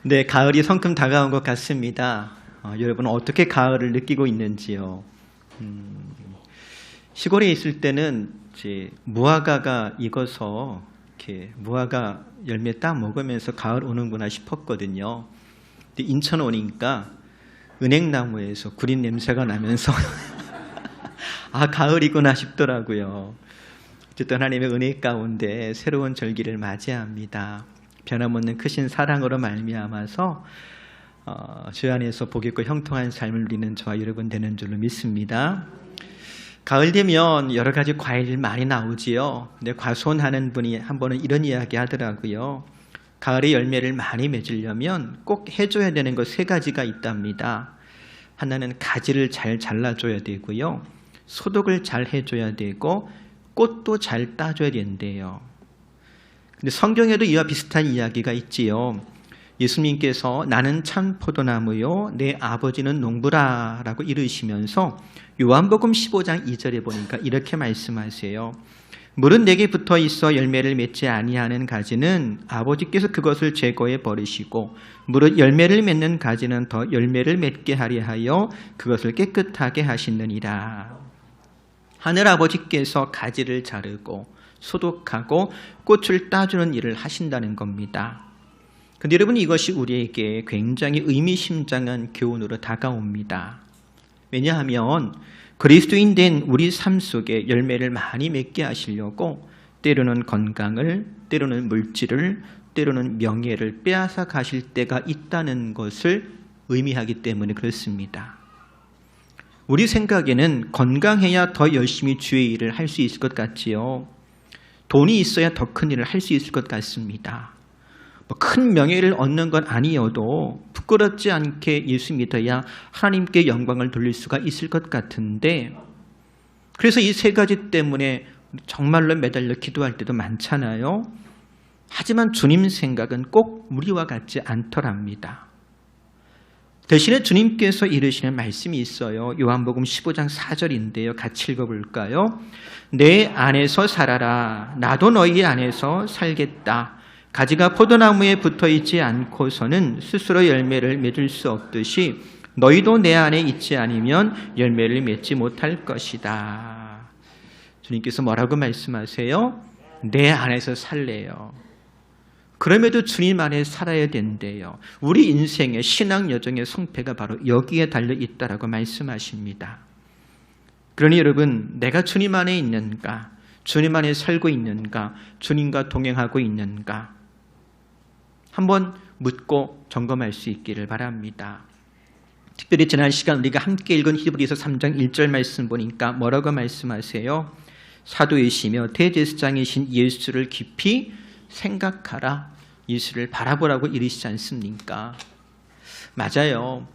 네, 가을이 성큼 다가온 것 같습니다. 여러분 어떻게 가을을 느끼고 있는지요? 시골에 있을 때는 이제 무화과가 익어서 이렇게 무화과 열매 딱 먹으면서 가을 오는구나 싶었거든요. 근데 인천 오니까 은행나무에서 구린 냄새가 나면서 아, 가을이구나 싶더라고요. 어쨌든 하나님의 은혜 가운데 새로운 절기를 맞이합니다. 변함없는 크신 사랑으로 말미암아서 주 안에서 복 있고 형통한 삶을 누리는 저와 여러분 되는 줄로 믿습니다. 가을 되면 여러 가지 과일 많이 나오지요. 근데 과수원하는 분이 한 번은 이런 이야기 하더라고요. 가을에 열매를 많이 맺으려면 꼭 해줘야 되는 것 세 가지가 있답니다. 하나는 가지를 잘 잘라줘야 되고요. 소독을 잘 해줘야 되고 꽃도 잘 따줘야 된대요. 근데 성경에도 이와 비슷한 이야기가 있지요. 예수님께서 나는 참 포도나무요 내 아버지는 농부라 라고 이르시면서 요한복음 15장 2절에 보니까 이렇게 말씀하세요. 물은 내게 붙어 있어 열매를 맺지 아니하는 가지는 아버지께서 그것을 제거해 버리시고 물은 열매를 맺는 가지는 더 열매를 맺게 하려 하여 그것을 깨끗하게 하시느니라. 하늘아버지께서 가지를 자르고 소독하고 꽃을 따주는 일을 하신다는 겁니다. 그런데 여러분, 이것이 우리에게 굉장히 의미심장한 교훈으로 다가옵니다. 왜냐하면 그리스도인 된 우리 삶 속에 열매를 많이 맺게 하시려고 때로는 건강을, 때로는 물질을, 때로는 명예를 빼앗아 가실 때가 있다는 것을 의미하기 때문에 그렇습니다. 우리 생각에는 건강해야 더 열심히 주의 일을 할 수 있을 것 같지요. 돈이 있어야 더 큰 일을 할 수 있을 것 같습니다. 큰 명예를 얻는 건 아니어도 부끄럽지 않게 예수 믿어야 하나님께 영광을 돌릴 수가 있을 것 같은데, 그래서 이 세 가지 때문에 정말로 매달려 기도할 때도 많잖아요. 하지만 주님 생각은 꼭 우리와 같지 않더랍니다. 대신에 주님께서 이르시는 말씀이 있어요. 요한복음 15장 4절인데요. 같이 읽어볼까요? 내 안에서 살아라. 나도 너희 안에서 살겠다. 가지가 포도나무에 붙어있지 않고서는 스스로 열매를 맺을 수 없듯이 너희도 내 안에 있지 않으면 열매를 맺지 못할 것이다. 주님께서 뭐라고 말씀하세요? 내 안에서 살래요. 그럼에도 주님 안에 살아야 된대요. 우리 인생의 신앙 여정의 성패가 바로 여기에 달려 있다라고 말씀하십니다. 그러니 여러분, 내가 주님 안에 있는가? 주님 안에 살고 있는가? 주님과 동행하고 있는가? 한번 묻고 점검할 수 있기를 바랍니다. 특별히 지난 시간 우리가 함께 읽은 히브리서 3장 1절 말씀 보니까 뭐라고 말씀하세요? 사도이시며 대제사장이신 예수를 깊이 생각하라. 예수를 바라보라고 이르시지 않습니까? 맞아요.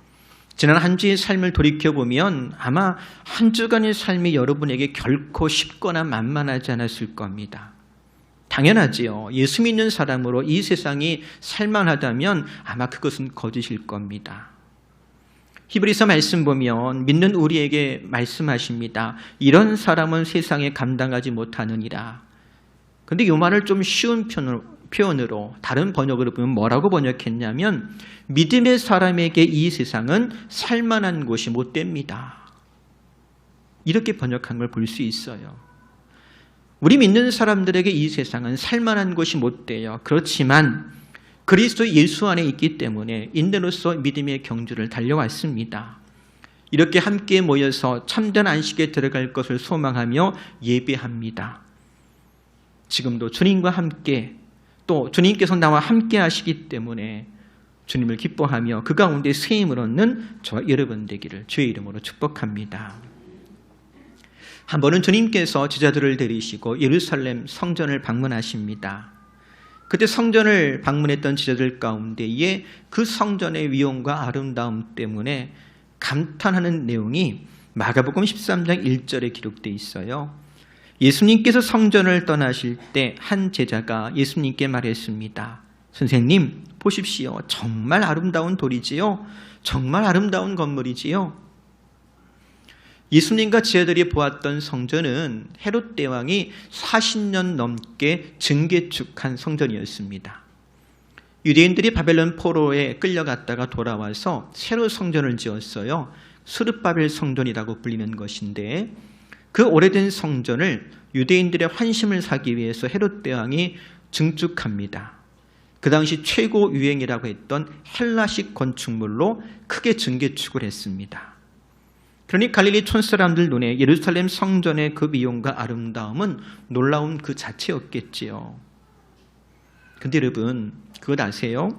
지난 한 주의 삶을 돌이켜보면 아마 한 주간의 삶이 여러분에게 결코 쉽거나 만만하지 않았을 겁니다. 당연하지요. 예수 믿는 사람으로 이 세상이 살만하다면 아마 그것은 거짓일 겁니다. 히브리서 말씀 보면 믿는 우리에게 말씀하십니다. 이런 사람은 세상에 감당하지 못하느니라. 그런데 이 말을 좀 쉬운 표현으로 다른 번역으로 보면 뭐라고 번역했냐면 믿음의 사람에게 이 세상은 살만한 곳이 못 됩니다. 이렇게 번역한 걸 볼 수 있어요. 우리 믿는 사람들에게 이 세상은 살만한 곳이 못 돼요. 그렇지만 그리스도 예수 안에 있기 때문에 인내로서 믿음의 경주를 달려왔습니다. 이렇게 함께 모여서 참된 안식에 들어갈 것을 소망하며 예배합니다. 지금도 주님과 함께, 또 주님께서 나와 함께 하시기 때문에 주님을 기뻐하며 그 가운데 새 힘을 얻는 저와 여러분 되기를 주의 이름으로 축복합니다. 한 번은 주님께서 제자들을 데리시고 예루살렘 성전을 방문하십니다. 그때 성전을 방문했던 제자들 가운데에 그 성전의 위엄과 아름다움 때문에 감탄하는 내용이 마가복음 13장 1절에 기록되어 있어요. 예수님께서 성전을 떠나실 때 한 제자가 예수님께 말했습니다. 선생님, 보십시오. 정말 아름다운 돌이지요? 정말 아름다운 건물이지요? 예수님과 제자들이 보았던 성전은 헤롯 대왕이 40년 넘게 증개축한 성전이었습니다. 유대인들이 바벨론 포로에 끌려갔다가 돌아와서 새로 성전을 지었어요. 스룹바벨 성전이라고 불리는 것인데 그 오래된 성전을 유대인들의 환심을 사기 위해서 헤롯 대왕이 증축합니다. 그 당시 최고 유행이라고 했던 헬라식 건축물로 크게 증개축을 했습니다. 그러니 갈릴리 촌사람들 눈에 예루살렘 성전의 그 미용과 아름다움은 놀라운 그 자체였겠지요. 근데 여러분, 그것 아세요?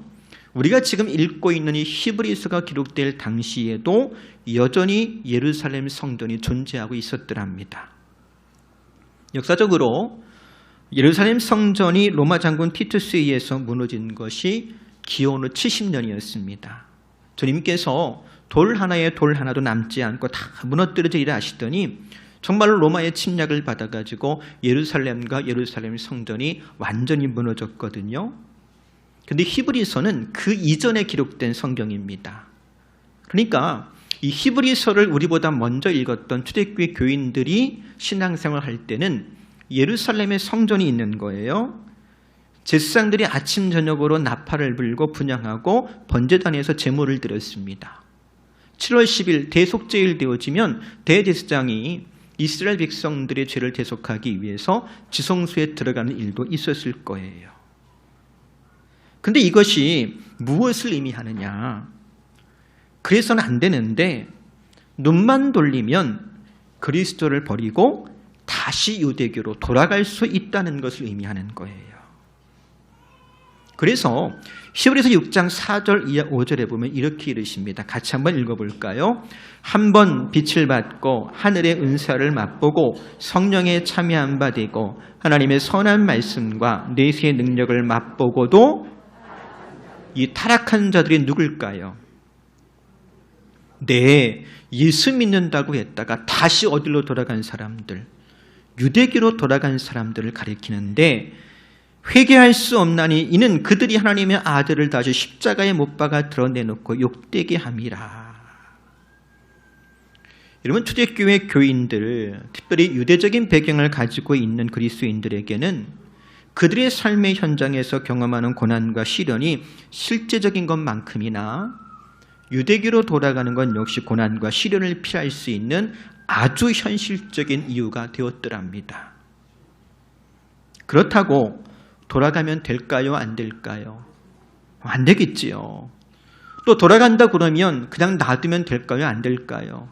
우리가 지금 읽고 있는 이 히브리서가 기록될 당시에도 여전히 예루살렘 성전이 존재하고 있었더랍니다. 역사적으로 예루살렘 성전이 로마 장군 티투스에 의해서 무너진 것이 기원후 70년이었습니다. 주님께서 돌 하나에 돌 하나도 남지 않고 다 무너뜨려지리라 하시더니 정말로 로마의 침략을 받아가지고 예루살렘과 예루살렘 성전이 완전히 무너졌거든요. 근데 히브리서는 그 이전에 기록된 성경입니다. 그러니까 이 히브리서를 우리보다 먼저 읽었던 초대교회 교인들이 신앙생활을 할 때는 예루살렘에 성전이 있는 거예요. 제사장들이 아침 저녁으로 나팔을 불고 분향하고 번제단에서 제물을 드렸습니다. 7월 10일 대속제일 되어지면 대제사장이 이스라엘 백성들의 죄를 대속하기 위해서 지성소에 들어가는 일도 있었을 거예요. 근데 이것이 무엇을 의미하느냐? 그래서는 안 되는데 눈만 돌리면 그리스도를 버리고 다시 유대교로 돌아갈 수 있다는 것을 의미하는 거예요. 그래서 히브리서 6장 4절 이하 5절에 보면 이렇게 이르십니다. 같이 한번 읽어볼까요? 한번 빛을 받고 하늘의 은사를 맛보고 성령에 참여한 바 되고 하나님의 선한 말씀과 내세의 능력을 맛보고도 이 타락한 자들이 누굴까요? 네, 예수 믿는다고 했다가 다시 어디로 돌아간 사람들, 유대교로 돌아간 사람들을 가리키는데 회개할 수 없나니 이는 그들이 하나님의 아들을 다시 십자가에 못 박아 드러내놓고 욕되게 함이라. 여러분, 초대교회 교인들, 특별히 유대적인 배경을 가지고 있는 그리스도인들에게는 그들의 삶의 현장에서 경험하는 고난과 시련이 실제적인 것만큼이나 유대교로 돌아가는 건 역시 고난과 시련을 피할 수 있는 아주 현실적인 이유가 되었더랍니다. 그렇다고 돌아가면 될까요? 안 될까요? 안 되겠지요. 또 돌아간다 그러면 그냥 놔두면 될까요? 안 될까요?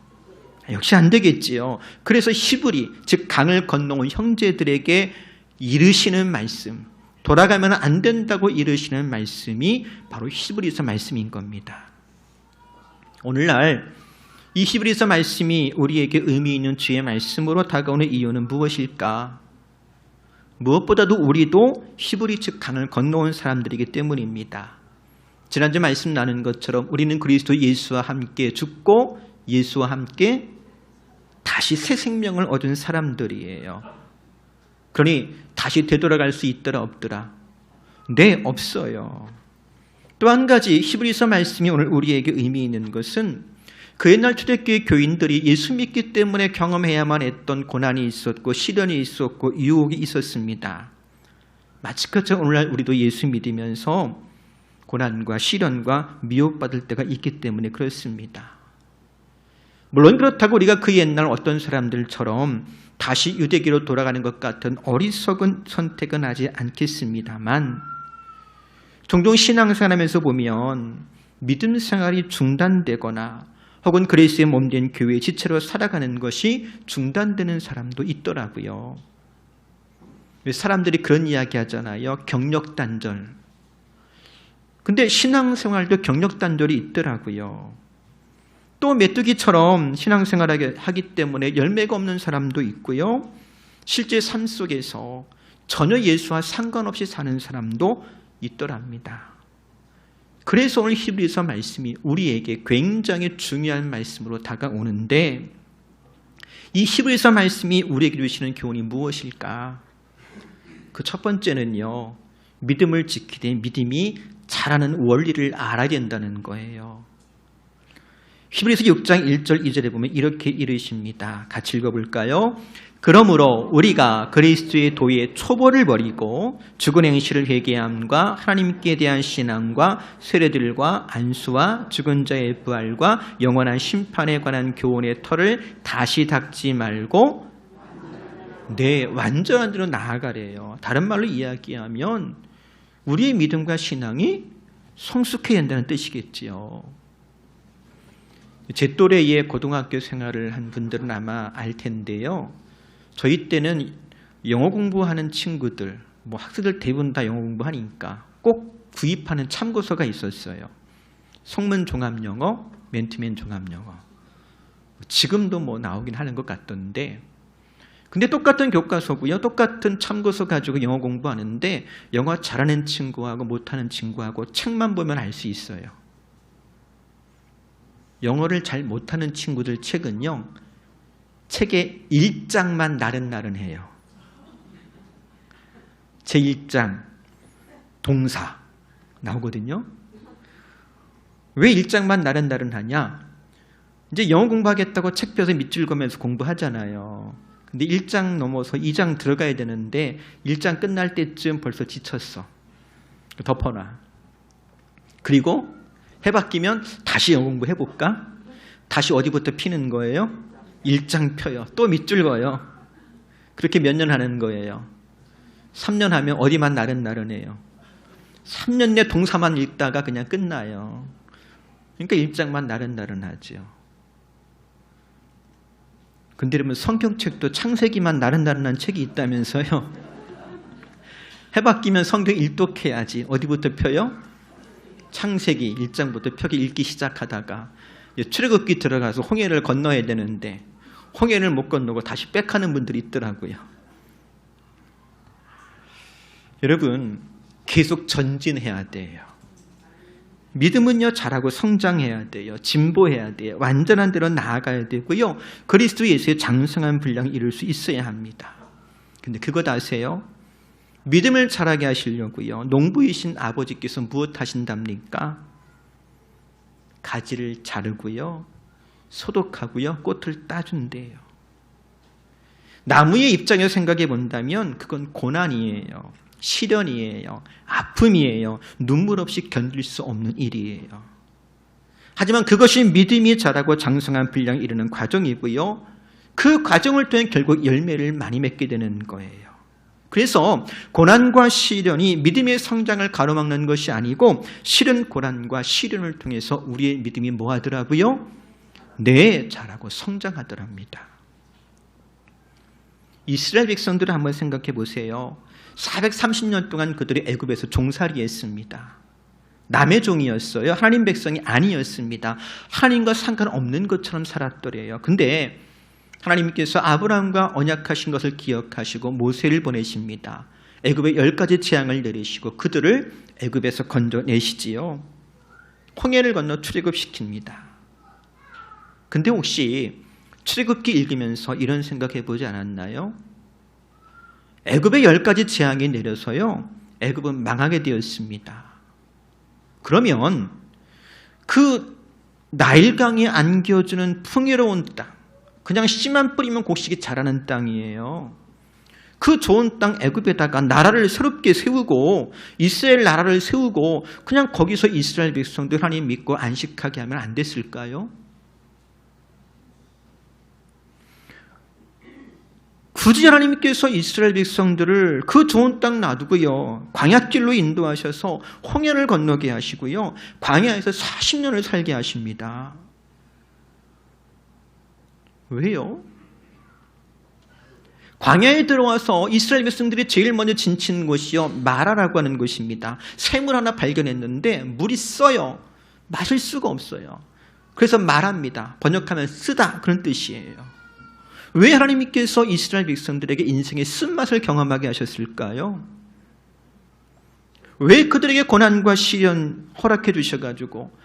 역시 안 되겠지요. 그래서 히브리, 즉 강을 건너온 형제들에게 이르시는 말씀, 돌아가면 안 된다고 이르시는 말씀이 바로 히브리서 말씀인 겁니다. 오늘날 이 히브리서 말씀이 우리에게 의미 있는 주의 말씀으로 다가오는 이유는 무엇일까? 무엇보다도 우리도 히브리 즉 강을 건너온 사람들이기 때문입니다. 지난주 말씀 나눈 것처럼 우리는 그리스도 예수와 함께 죽고 예수와 함께 다시 새 생명을 얻은 사람들이에요. 그러니 다시 되돌아갈 수 있더라 없더라? 네, 없어요. 또 한 가지 히브리서 말씀이 오늘 우리에게 의미 있는 것은 그 옛날 초대교회 교인들이 예수 믿기 때문에 경험해야만 했던 고난이 있었고 시련이 있었고 유혹이 있었습니다. 마치 그처럼 오늘날 우리도 예수 믿으면서 고난과 시련과 미혹받을 때가 있기 때문에 그렇습니다. 물론 그렇다고 우리가 그 옛날 어떤 사람들처럼 다시 유대교로 돌아가는 것 같은 어리석은 선택은 하지 않겠습니다만 종종 신앙생활하면서 보면 믿음 생활이 중단되거나 혹은 그리스도의 몸된 교회의 지체로 살아가는 것이 중단되는 사람도 있더라고요. 사람들이 그런 이야기 하잖아요. 경력단절. 근데 신앙생활도 경력단절이 있더라고요. 또 메뚜기처럼 신앙생활을 하기 때문에 열매가 없는 사람도 있고요. 실제 삶 속에서 전혀 예수와 상관없이 사는 사람도 있더랍니다. 그래서 오늘 히브리서 말씀이 우리에게 굉장히 중요한 말씀으로 다가오는데 이 히브리서 말씀이 우리에게 주시는 교훈이 무엇일까? 그 첫 번째는요. 믿음을 지키되 믿음이 자라는 원리를 알아야 된다는 거예요. 히브리서 6장 1절 2절에 보면 이렇게 이르십니다. 같이 읽어볼까요? 그러므로 우리가 그리스도의 도의 초보를 버리고 죽은 행실을 회개함과 하나님께 대한 신앙과 세례들과 안수와 죽은 자의 부활과 영원한 심판에 관한 교훈의 털을 다시 닦지 말고 완전한 대로 나아가래요. 다른 말로 이야기하면 우리의 믿음과 신앙이 성숙해야 한다는 뜻이겠지요. 제 또래의 고등학교 생활을 한 분들은 아마 알 텐데요. 저희 때는 영어 공부하는 친구들, 학생들 대부분 다 영어 공부하니까 꼭 구입하는 참고서가 있었어요. 속문 종합영어, 맨투맨 종합영어. 지금도 나오긴 하는 것 같던데, 근데 똑같은 교과서고요. 똑같은 참고서 가지고 영어 공부하는데 영어 잘하는 친구하고 못하는 친구하고 책만 보면 알 수 있어요. 영어를 잘 못하는 친구들 책은요, 책의 1장만 나른나른해요. 제1장 동사 나오거든요. 왜 1장만 나른나른하냐? 이제 영어 공부하겠다고 책 펴서 밑줄 그으면서 공부하잖아요. 근데 1장 넘어서 2장 들어가야 되는데 1장 끝날 때쯤 벌써 지쳤어. 덮어놔. 그리고 해바뀌면 다시 영어 공부해볼까? 다시 어디부터 피는 거예요? 1장 펴요. 또 밑줄 그어요. 그렇게 몇 년 하는 거예요. 3년 하면 어디만 나른나른해요. 3년 내 동사만 읽다가 그냥 끝나요. 그러니까 1장만 나른나른하죠. 근데 여러분 성경책도 창세기만 나른나른한 책이 있다면서요. 해바뀌면 성경 일독해야지. 어디부터 펴요? 창세기 1장부터 펴기 읽기 시작하다가 출애굽기 들어가서 홍해를 건너야 되는데 홍해를 못 건너고 다시 백하는 분들이 있더라고요. 여러분 계속 전진해야 돼요. 믿음은요 자라고 성장해야 돼요. 진보해야 돼요. 완전한 대로 나아가야 되고요. 그리스도 예수의 장성한 분량을 이룰 수 있어야 합니다. 근데 그것 아세요? 믿음을 자라게 하시려고요. 농부이신 아버지께서 무엇 하신답니까? 가지를 자르고요. 소독하고요. 꽃을 따준대요. 나무의 입장에서 생각해 본다면 그건 고난이에요. 시련이에요. 아픔이에요. 눈물 없이 견딜 수 없는 일이에요. 하지만 그것이 믿음이 자라고 장성한 분량을 이루는 과정이고요. 그 과정을 통해 결국 열매를 많이 맺게 되는 거예요. 그래서 고난과 시련이 믿음의 성장을 가로막는 것이 아니고 실은 고난과 시련을 통해서 우리의 믿음이 뭐 하더라고요? 자라고 성장하더랍니다. 이스라엘 백성들을 한번 생각해 보세요. 430년 동안 그들이 애굽에서 종살이했습니다. 남의 종이었어요. 하나님 백성이 아니었습니다. 하나님과 상관없는 것처럼 살았더래요. 근데 하나님께서 아브라함과 언약하신 것을 기억하시고 모세를 보내십니다. 애굽에 10가지 재앙을 내리시고 그들을 애굽에서 건져내시지요. 홍해를 건너 출애굽시킵니다. 근데 혹시 출애굽기 읽으면서 이런 생각해 보지 않았나요? 애굽에 10가지 재앙이 내려서요. 애굽은 망하게 되었습니다. 그러면 그 나일강이 안겨주는 풍요로운 땅, 그냥 씨만 뿌리면 곡식이 자라는 땅이에요. 그 좋은 땅 애굽에다가 나라를 새롭게 세우고 이스라엘 나라를 세우고 그냥 거기서 이스라엘 백성들 하나님 믿고 안식하게 하면 안 됐을까요? 굳이 하나님께서 이스라엘 백성들을 그 좋은 땅 놔두고요. 광야길로 인도하셔서 홍해를 건너게 하시고요. 광야에서 40년을 살게 하십니다. 왜요? 광야에 들어와서 이스라엘 백성들이 제일 먼저 진친 곳이요. 마라라고 하는 곳입니다. 샘을 하나 발견했는데 물이 써요. 마실 수가 없어요. 그래서 마라입니다. 번역하면 쓰다 그런 뜻이에요. 왜 하나님께서 이스라엘 백성들에게 인생의 쓴맛을 경험하게 하셨을까요? 왜 그들에게 고난과 시련 허락해 주셔가지고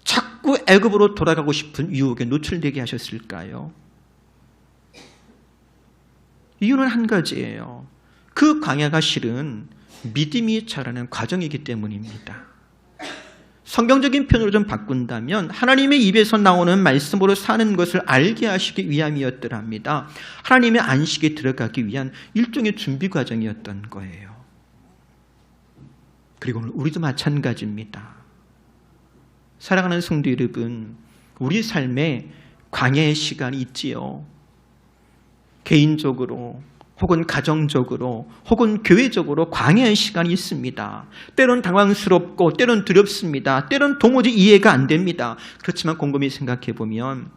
자꾸 애굽으로 돌아가고 싶은 유혹에 노출되게 하셨을까요? 이유는 한 가지예요. 그 광야가 실은 믿음이 자라는 과정이기 때문입니다. 성경적인 표현으로 좀 바꾼다면 하나님의 입에서 나오는 말씀으로 사는 것을 알게 하시기 위함이었더랍니다. 하나님의 안식에 들어가기 위한 일종의 준비 과정이었던 거예요. 그리고 우리도 마찬가지입니다. 사랑하는 성도 여러분, 우리 삶에 광야의 시간이 있지요. 개인적으로 혹은 가정적으로 혹은 교회적으로 광야의 시간이 있습니다. 때론 당황스럽고 때론 두렵습니다. 때론 도무지 이해가 안 됩니다. 그렇지만 곰곰이 생각해 보면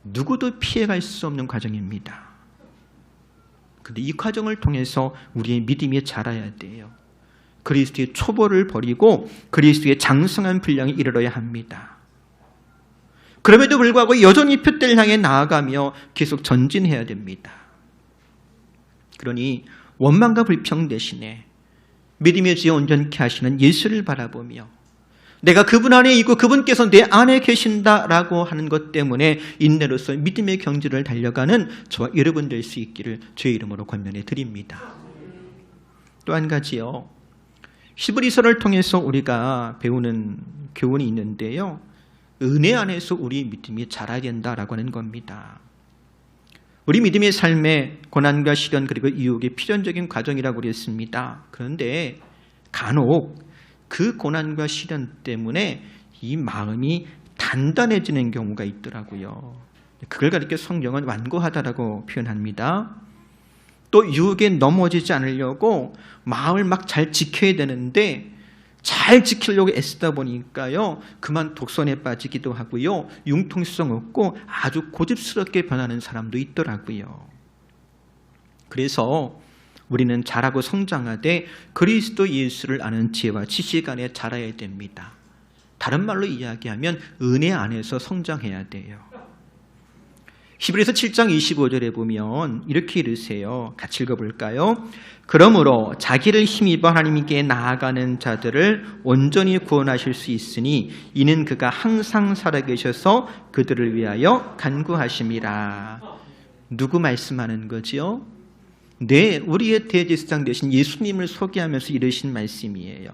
누구도 피해갈 수 없는 과정입니다. 그런데 이 과정을 통해서 우리의 믿음이 자라야 돼요. 그리스도의 초보를 버리고 그리스도의 장성한 분량에 이르러야 합니다. 그럼에도 불구하고 여전히 표대를 향해 나아가며 계속 전진해야 됩니다. 그러니 원망과 불평 대신에 믿음의 주에 온전케 하시는 예수를 바라보며 내가 그분 안에 있고 그분께서 내 안에 계신다라고 하는 것 때문에 인내로서 믿음의 경지를 달려가는 저와 여러분 될 수 있기를 주의 이름으로 권면해 드립니다. 또 한 가지요. 히브리서를 통해서 우리가 배우는 교훈이 있는데요. 은혜 안에서 우리 믿음이 자라야 된다라고 하는 겁니다. 우리 믿음의 삶에 고난과 시련 그리고 유혹의 필연적인 과정이라고 그랬습니다. 그런데 간혹 그 고난과 시련 때문에 이 마음이 단단해지는 경우가 있더라고요. 그걸 가리켜 성경은 완고하다라고 표현합니다. 또 유혹에 넘어지지 않으려고 마음을 막 잘 지켜야 되는데 잘 지키려고 애쓰다 보니까요, 그만 독선에 빠지기도 하고요, 융통성 없고 아주 고집스럽게 변하는 사람도 있더라고요. 그래서 우리는 자라고 성장하되 그리스도 예수를 아는 지혜와 지식 안에 자라야 됩니다. 다른 말로 이야기하면 은혜 안에서 성장해야 돼요. 히브리서 7장 25절에 보면 이렇게 이르세요. 같이 읽어볼까요? 그러므로 자기를 힘입어 하나님께 나아가는 자들을 온전히 구원하실 수 있으니 이는 그가 항상 살아계셔서 그들을 위하여 간구하심이라. 누구 말씀하는 거지요? 네, 우리의 대제사장 되신 예수님을 소개하면서 이르신 말씀이에요.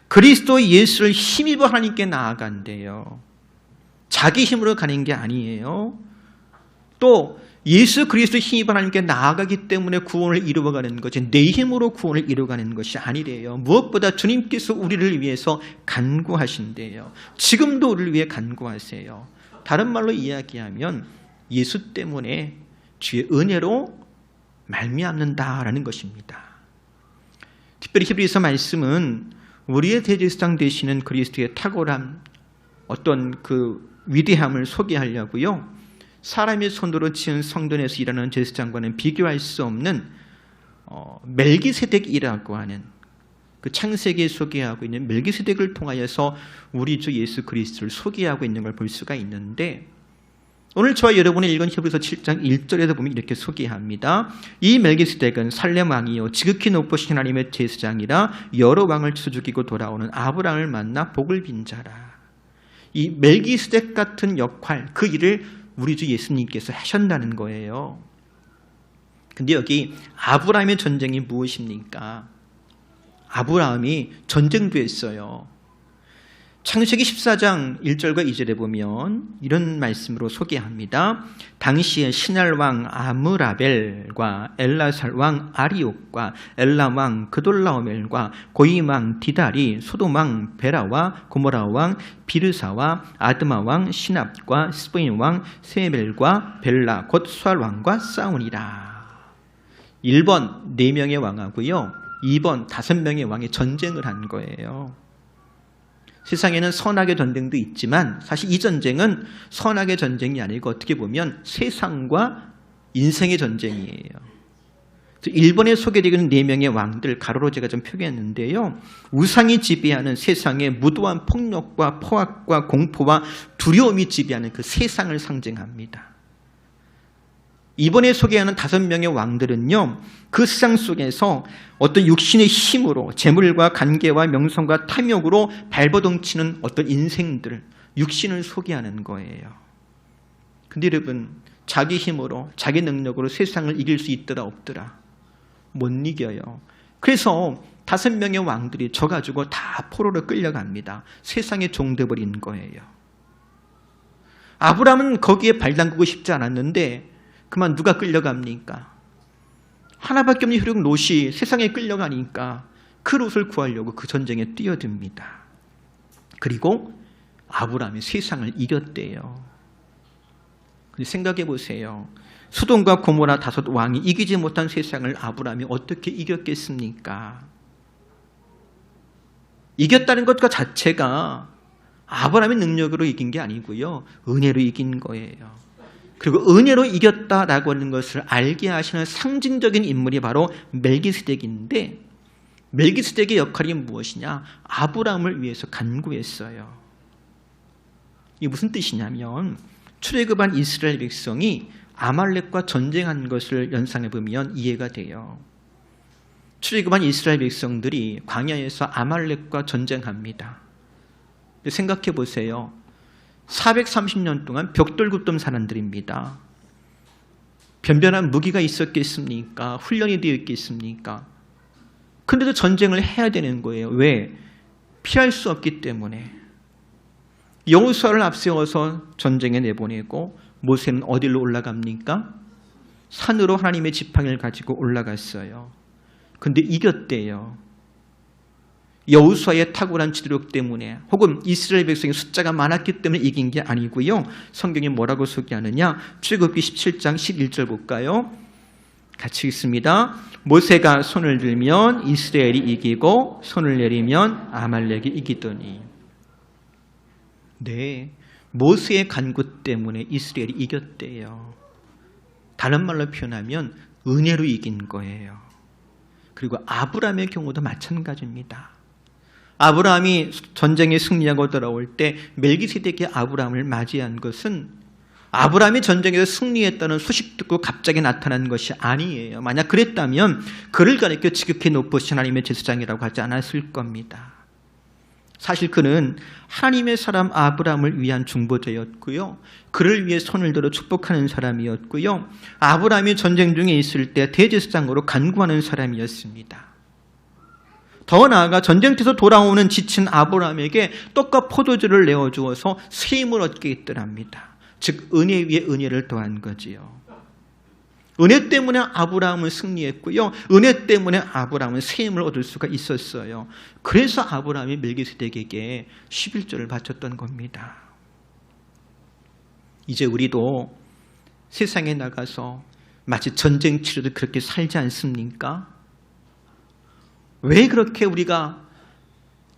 그리스도 예수를 힘입어 하나님께 나아간대요. 자기 힘으로 가는 게 아니에요. 또 예수 그리스도 힘입어 하나님께 나아가기 때문에 구원을 이루어가는 것이 내 힘으로 구원을 이루어가는 것이 아니래요. 무엇보다 주님께서 우리를 위해서 간구하신대요. 지금도 우리를 위해 간구하세요. 다른 말로 이야기하면 예수 때문에 주의 은혜로 말미암는다라는 것입니다. 특별히 히브리서 말씀은 우리의 대제사장 되시는 그리스도의 탁월한 어떤 그 위대함을 소개하려고요, 사람의 손으로 지은 성전에서 일하는 제사장과는 비교할 수 없는 멜기세덱이라고 하는 그 창세기에 소개하고 있는 멜기세덱을 통하여서 우리 주 예수 그리스도를 소개하고 있는 걸 볼 수가 있는데, 오늘 저와 여러분이 읽은 히브리서 7장 1절에서 보면 이렇게 소개합니다. 이 멜기세덱은 살렘 왕이요 지극히 높으신 하나님의 제사장이라 여러 왕을 쳐 죽이고 돌아오는 아브라함을 만나 복을 빈 자라. 이 멜기세덱 같은 역할, 그 일을 우리 주 예수님께서 하신다는 거예요. 근데 여기 아브라함의 전쟁이 무엇입니까? 아브라함이 전쟁도 했어요. 창세기 14장 1절과 2절에 보면 이런 말씀으로 소개합니다. 당시에 신할 왕 아므라벨과 엘라살 왕 아리옥과 엘람 왕 그돌라오멜과 고임 왕 디달이 소돔 왕 베라와 고모라 왕 비르사와 아드마 왕 시납과 스보임 왕 세벨과 벨라 곧 수알 왕과 싸우니라. 1번 4명의 왕하고요, 2번 5명의 왕이 전쟁을 한 거예요. 세상에는 선악의 전쟁도 있지만 사실 이 전쟁은 선악의 전쟁이 아니고 어떻게 보면 세상과 인생의 전쟁이에요. 1번에 소개되는 4명의 왕들, 가로로 제가 좀 표기했는데요, 우상이 지배하는 세상의 무도한 폭력과 포악과 공포와 두려움이 지배하는 그 세상을 상징합니다. 이번에 소개하는 5명의 왕들은요, 그 세상 속에서 어떤 육신의 힘으로 재물과 관계와 명성과 탐욕으로 발버둥치는 어떤 인생들, 육신을 소개하는 거예요. 근데 여러분, 자기 힘으로 자기 능력으로 세상을 이길 수 있더라 없더라? 못 이겨요. 그래서 5명의 왕들이 저 가지고 다 포로로 끌려갑니다. 세상의 종돼버린 거예요. 아브라함은 거기에 발 담그고 싶지 않았는데 그만 누가 끌려갑니까? 하나밖에 없는 혈육 롯이 세상에 끌려가니까 그 롯을 구하려고 그 전쟁에 뛰어듭니다. 그리고 아브라함이 세상을 이겼대요. 생각해 보세요. 소돔과 고모라 5 왕이 이기지 못한 세상을 아브라함이 어떻게 이겼겠습니까? 이겼다는 것 자체가 아브라함의 능력으로 이긴 게 아니고요. 은혜로 이긴 거예요. 그리고 은혜로 이겼다라고 하는 것을 알게 하시는 상징적인 인물이 바로 멜기세덱인데, 멜기세덱의 역할이 무엇이냐? 아브라함을 위해서 간구했어요. 이게 무슨 뜻이냐면 출애굽한 이스라엘 백성이 아말렉과 전쟁한 것을 연상해 보면 이해가 돼요. 출애굽한 이스라엘 백성들이 광야에서 아말렉과 전쟁합니다. 생각해 보세요. 430년 동안 벽돌 굽던 사람들입니다. 변변한 무기가 있었겠습니까? 훈련이 되어 있겠습니까? 그런데도 전쟁을 해야 되는 거예요. 왜? 피할 수 없기 때문에. 여호수아를 앞세워서 전쟁에 내보내고 모세는 어디로 올라갑니까? 산으로 하나님의 지팡이를 가지고 올라갔어요. 근데 이겼대요. 여호수아의 탁월한 지도력 때문에, 혹은 이스라엘 백성의 숫자가 많았기 때문에 이긴 게 아니고요. 성경이 뭐라고 소개하느냐? 출애굽기 17장 11절 볼까요? 같이 읽습니다. 모세가 손을 들면 이스라엘이 이기고 손을 내리면 아말렉이 이기더니. 네, 모세의 간구 때문에 이스라엘이 이겼대요. 다른 말로 표현하면 은혜로 이긴 거예요. 그리고 아브라함의 경우도 마찬가지입니다. 아브라함이 전쟁에 승리하고 돌아올 때 멜기세덱이 아브라함을 맞이한 것은 아브라함이 전쟁에서 승리했다는 소식 듣고 갑자기 나타난 것이 아니에요. 만약 그랬다면 그를 가리켜 지극히 높으신 하나님의 제사장이라고 하지 않았을 겁니다. 사실 그는 하나님의 사람 아브라함을 위한 중보자였고요. 그를 위해 손을 들어 축복하는 사람이었고요. 아브라함이 전쟁 중에 있을 때 대제사장으로 간구하는 사람이었습니다. 더 나아가 전쟁터에서 돌아오는 지친 아브라함에게 떡과 포도주를 내어주어서 새 힘을 얻게 했더랍니다. 즉 은혜 위에 은혜를 더한 거지요. 은혜 때문에 아브라함은 승리했고요. 은혜 때문에 아브라함은 새 힘을 얻을 수가 있었어요. 그래서 아브라함이 멜기세덱에게 11조를 바쳤던 겁니다. 이제 우리도 세상에 나가서 마치 전쟁 치르듯 그렇게 살지 않습니까? 왜 그렇게 우리가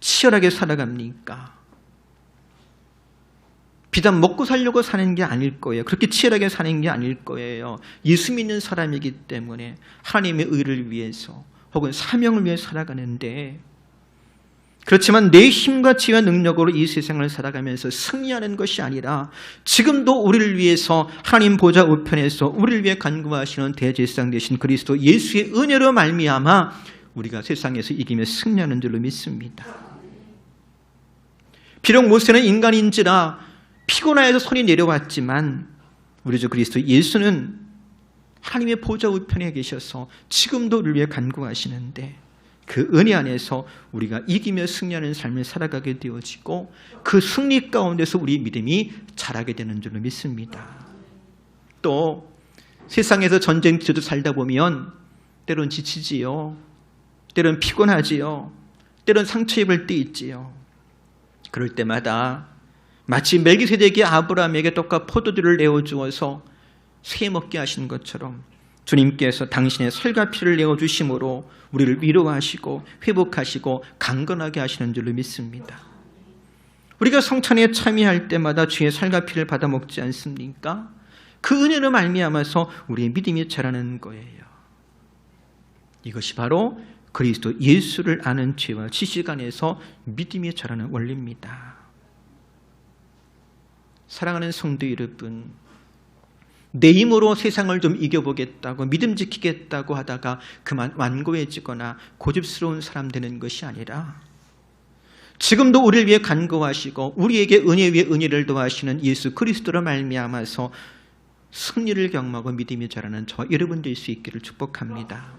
치열하게 살아갑니까? 비단 먹고 살려고 사는 게 아닐 거예요. 그렇게 치열하게 사는 게 아닐 거예요. 예수 믿는 사람이기 때문에 하나님의 의를 위해서 혹은 사명을 위해 살아가는데, 그렇지만 내 힘과 지혜와 능력으로 이 세상을 살아가면서 승리하는 것이 아니라 지금도 우리를 위해서 하나님 보좌 우편에서 우리를 위해 간구하시는 대제사장 되신 그리스도 예수의 은혜로 말미암아 우리가 세상에서 이기며 승리하는 줄로 믿습니다. 비록 모세는 인간인지라 피곤하여서 손이 내려왔지만 우리 주 그리스도 예수는 하나님의 보좌 우편에 계셔서 지금도 우리를 위해 간구하시는데, 그 은혜 안에서 우리가 이기며 승리하는 삶을 살아가게 되어지고 그 승리 가운데서 우리 믿음이 자라게 되는 줄로 믿습니다. 또 세상에서 전쟁 기조도 살다 보면 때론 지치지요. 때론 피곤하지요. 때론 상처 입을 때 있지요. 그럴 때마다 마치 멜기세덱이 아브라함에게 떡과 포도주를 내어주어서 새 먹게 하신 것처럼 주님께서 당신의 살과 피를 내어주심으로 우리를 위로하시고 회복하시고 강건하게 하시는 줄로 믿습니다. 우리가 성찬에 참여할 때마다 주의 살과 피를 받아 먹지 않습니까? 그 은혜로 말미암아서 우리의 믿음이 자라는 거예요. 이것이 바로 그리스도 예수를 아는 죄와 지식 안에서 믿음이 자라는 원리입니다. 사랑하는 성도 여러분, 내 힘으로 세상을 좀 이겨보겠다고 믿음 지키겠다고 하다가 그만 완고해지거나 고집스러운 사람 되는 것이 아니라 지금도 우리를 위해 간구하시고 우리에게 은혜 위에 은혜를 더하시는 예수 그리스도로 말미암아서 승리를 경험하고 믿음이 자라는 저와 여러분 될 수 있기를 축복합니다.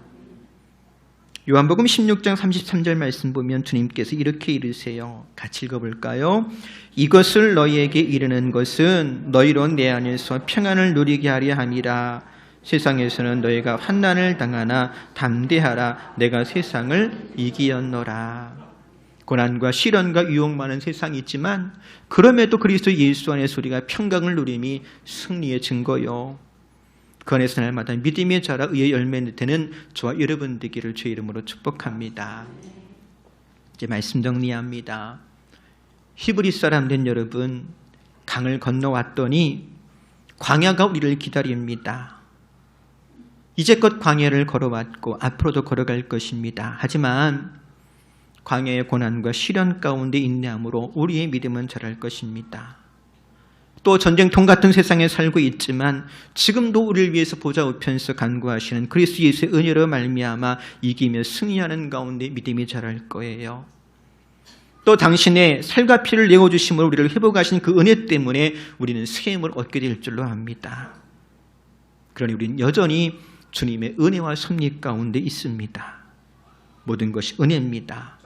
요한복음 16장 33절 말씀 보면 주님께서 이렇게 이르세요. 같이 읽어볼까요? 이것을 너희에게 이르는 것은 너희로 내 안에서 평안을 누리게 하려 함이라. 세상에서는 너희가 환난을 당하나 담대하라. 내가 세상을 이기었노라. 고난과 시련과 유혹 많은 세상이 있지만 그럼에도 그리스도 예수 안에서 우리가 평강을 누림이 승리의 증거요. 그 안에서 날마다 믿음의 자라 의의 열매 되는 저와 여러분 되기를 주의 이름으로 축복합니다. 이제 말씀 정리합니다. 히브리 사람 된 여러분, 강을 건너왔더니 광야가 우리를 기다립니다. 이제껏 광야를 걸어왔고 앞으로도 걸어갈 것입니다. 하지만 광야의 고난과 시련 가운데 인내함으로 우리의 믿음은 자랄 것입니다. 또 전쟁통 같은 세상에 살고 있지만 지금도 우리를 위해서 보좌 우편에서 간구하시는 그리스도 예수의 은혜로 말미암아 이기며 승리하는 가운데 믿음이 자랄 거예요. 또 당신의 살과 피를 내어주심으로 우리를 회복하신 그 은혜 때문에 우리는 새 힘을 얻게 될 줄로 압니다. 그러니 우리는 여전히 주님의 은혜와 섭리 가운데 있습니다. 모든 것이 은혜입니다.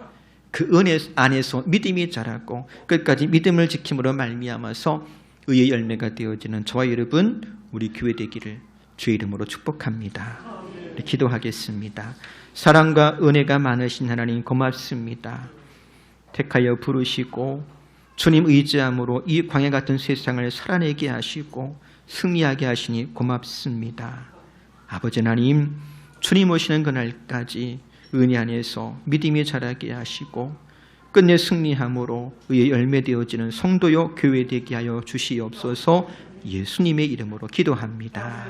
그 은혜 안에서 믿음이 자라고 끝까지 믿음을 지킴으로 말미암아서 의의 열매가 되어지는 저와 여러분, 우리 교회 되기를 주의 이름으로 축복합니다. 기도하겠습니다. 사랑과 은혜가 많으신 하나님 고맙습니다. 택하여 부르시고 주님 의지함으로 이 광야 같은 세상을 살아내게 하시고 승리하게 하시니 고맙습니다. 아버지 하나님, 주님 오시는 그날까지 은혜 안에서 믿음이 자라게 하시고 끝내 승리함으로 의의 열매되어지는 성도요 교회 되게 하여 주시옵소서. 예수님의 이름으로 기도합니다.